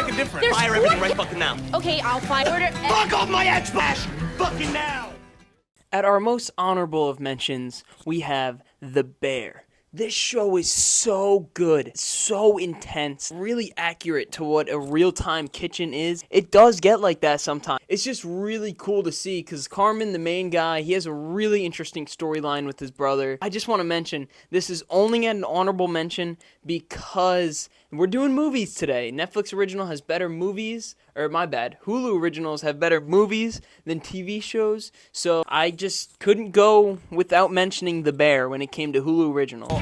fucking different. Fire everything right fucking now. Okay, I'll fire it. Fuck off my Xbox fucking now. At our most honorable of mentions, we have The Bear. This show is so good, so intense, really accurate to what a real-time kitchen is. It does get like that sometimes. It's just really cool to see because Carmen, the main guy, he has a really interesting storyline with his brother. I just want to mention, this is only an honorable mention because we're doing movies today. Netflix original has better movies, or my bad, Hulu originals have better movies than TV shows, so I just couldn't go without mentioning The Bear when it came to Hulu original.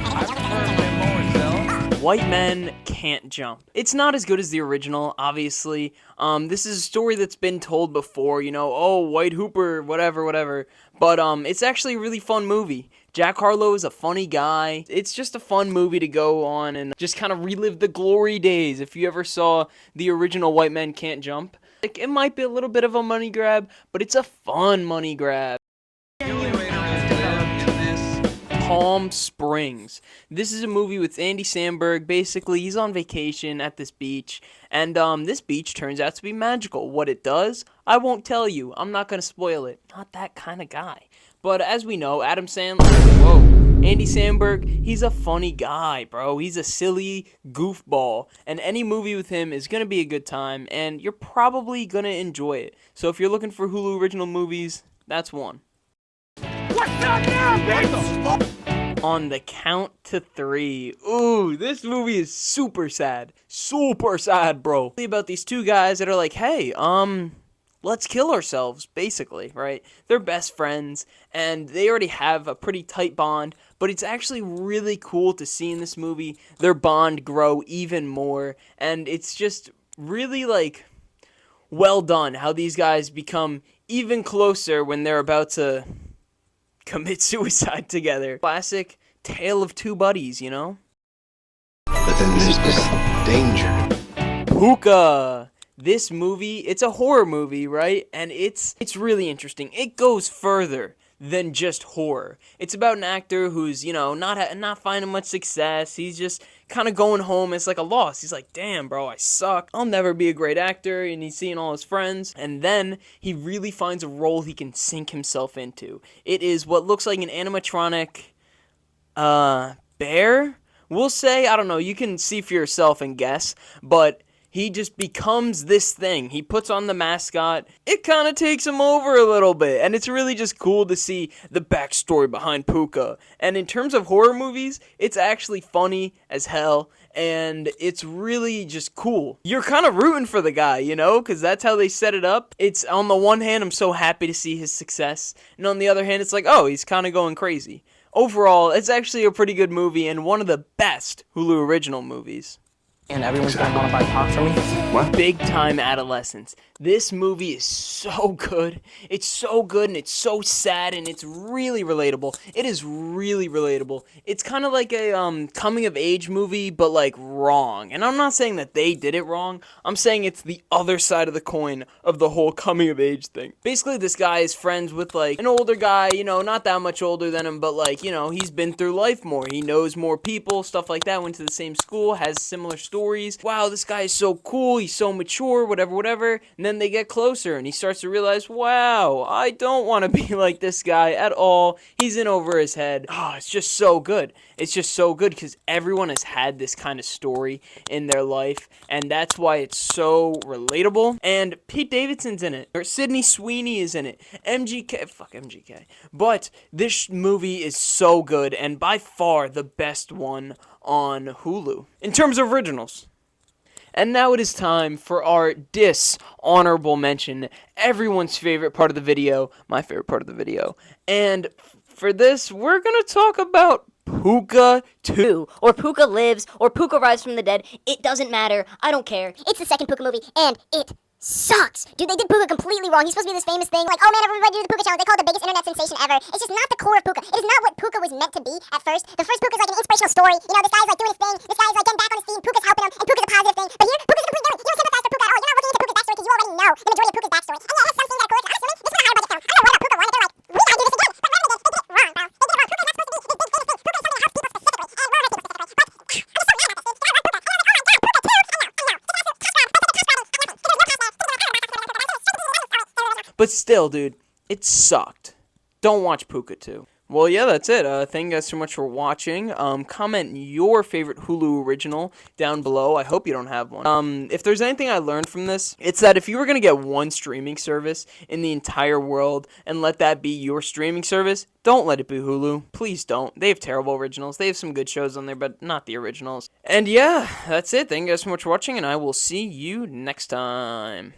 White Men Can't Jump. It's not as good as the original, obviously. This is a story that's been told before, you know, oh, White Hooper, whatever. But it's actually a really fun movie. Jack Harlow is a funny guy. It's just a fun movie to go on and just kind of relive the glory days. If you ever saw the original White Men Can't Jump, like, it might be a little bit of a money grab, but it's a fun money grab. Palm Springs. This is a movie with Andy Samberg. Basically, he's on vacation at this beach, and this beach turns out to be magical. What it does, I won't tell you. I'm not going to spoil it. Not that kind of guy. But as we know, Andy Samberg, he's a funny guy, bro. He's a silly goofball, and any movie with him is going to be a good time, and you're probably going to enjoy it. So if you're looking for Hulu original movies, that's one. What's up now, bitch? On the count to 3. Ooh, this movie is super sad. Super sad, bro. About these two guys that are like, hey, let's kill ourselves, basically, right? They're best friends, and they already have a pretty tight bond, but it's actually really cool to see in this movie their bond grow even more, and it's just really, like, well done how these guys become even closer when they're about to commit suicide together. Classic tale of two buddies, you know? But then there's this danger. Pooka! This movie, it's a horror movie, right? And it's really interesting. It goes further than just horror. It's about an actor who's, you know, not finding much success. He's just kind of going home. It's like a loss. He's like, damn, bro, I suck. I'll never be a great actor. And he's seeing all his friends. And then he really finds a role he can sink himself into. It is what looks like an animatronic bear. We'll say, I don't know, you can see for yourself and guess, but he just becomes this thing. He puts on the mascot. It kind of takes him over a little bit. And it's really just cool to see the backstory behind Pooka. And in terms of horror movies, it's actually funny as hell. And it's really just cool. You're kind of rooting for the guy, you know, because that's how they set it up. It's, on the one hand, I'm so happy to see his success. And on the other hand, it's like, oh, he's kind of going crazy. Overall, it's actually a pretty good movie and one of the best Hulu original movies. And everyone's gonna want to buy pop for me? What? Big Time Adolescence. This movie is so good. It's so good and it's so sad and it's really relatable. It is really relatable. It's kind of like a coming of age movie, but like wrong. And I'm not saying that they did it wrong. I'm saying it's the other side of the coin of the whole coming of age thing. Basically, this guy is friends with like an older guy, you know, not that much older than him, but like, you know, he's been through life more. He knows more people, stuff like that, went to the same school, has similar stories. Wow, this guy is so cool, he's so mature, whatever. And then they get closer and he starts to realize, wow, I don't want to be like this guy at all. He's in over his head. Oh, it's just so good. It's just so good because everyone has had this kind of story in their life, and that's why it's so relatable. And Pete Davidson's in it, or Sydney Sweeney is in it. Fuck MGK. But this movie is so good, and by far the best one on Hulu in terms of originals. And now it is time for our dishonorable mention, everyone's favorite part of the video, my favorite part of the video. And for this, we're gonna talk about Pooka 2. Or Pooka Lives, or Pooka Rise from the Dead. It doesn't matter. I don't care. It's the second Pooka movie, and it sucks. Dude, they did Pooka completely wrong. He's supposed to be this famous thing, like, oh man, everybody do the Pooka challenge. They call it the biggest internet sensation ever. It's just not the core of Pooka. It is not what Pooka was meant to be at first. The first Pooka's like an inspirational story. You know, this guy's like doing his thing. This guy's like getting back on his feet. Pooka's helping him, and Pooka's a positive thing. But here, Pooka's a complete villain. You don't sympathize for Pooka at all. You're not looking into Pooka's backstory because you already know the majority of Pooka's backstory. And yeah, it has some things that are cool. Honestly, this is a higher budget film. I don't know what about Pooka 1. They're like, we gotta do this again. But really, they did it wrong, bro. They did it wrong. Pooka's not supposed to be this big famous thing. Pooka is something that helps people specifically, and we're people specifically. But I'm just so mad at this. I love Pooka. I love Pooka. I love Pooka 2. I know. This is a cop problem. But still, dude, it sucked. Don't watch Pooka 2. Well, yeah, that's it. Thank you guys so much for watching. Comment your favorite Hulu original down below. I hope you don't have one. If there's anything I learned from this, it's that if you were going to get one streaming service in the entire world and let that be your streaming service, don't let it be Hulu. Please don't. They have terrible originals. They have some good shows on there, but not the originals. And yeah, that's it. Thank you guys so much for watching, and I will see you next time.